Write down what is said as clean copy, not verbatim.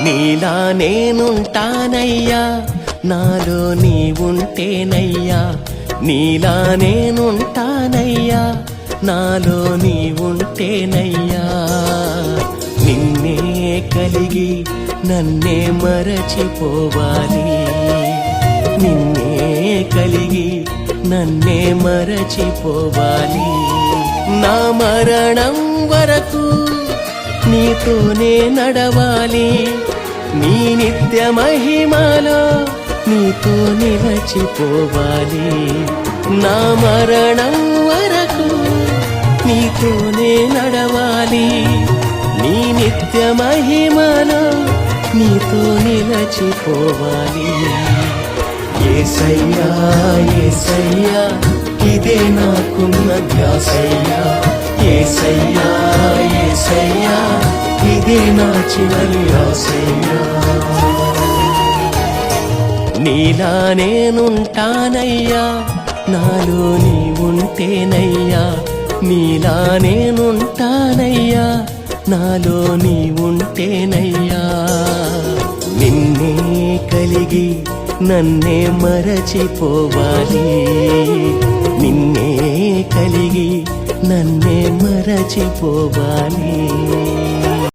నీలా నేనుంటానయ్యా, నాలో నీ ఉంటేనయ్యా. నీలా నేనుంటానయ్యా, నాలో నీ ఉంటేనయ్యా. నిన్నే కలిగి నన్నే మరచిపోవాలి, నిన్నే కలిగి నన్నే మరచిపోవాలి. నా మరణం వరకు నీతోనే నడవాలి, నీ నిత్య మహిమలో నీతో నిలచిపోవాలి. నా మరణం వరకు నీతోనే నడవాలి, నీ నిత్య మహిమలో నీతో నిలచిపోవాలి. యేసయ్యా యేసయ్యా ఇదే నాకున్న ధ్యాసయ్యా. యేసయ్యా యేసయ్యా ఇదే నా చివరి ఆశయ్యా. నీలా నేనుంటానయ్యా, నాలో నీ ఉంటేనయ్యా. నీలా నేనుంటానయ్యా, నాలో నీ ఉంటేనయ్యా. నిన్నే కలిగి నన్నే మరచిపోవాలి, నిన్నే కలిగి నన్నే మరచిపోవాలి.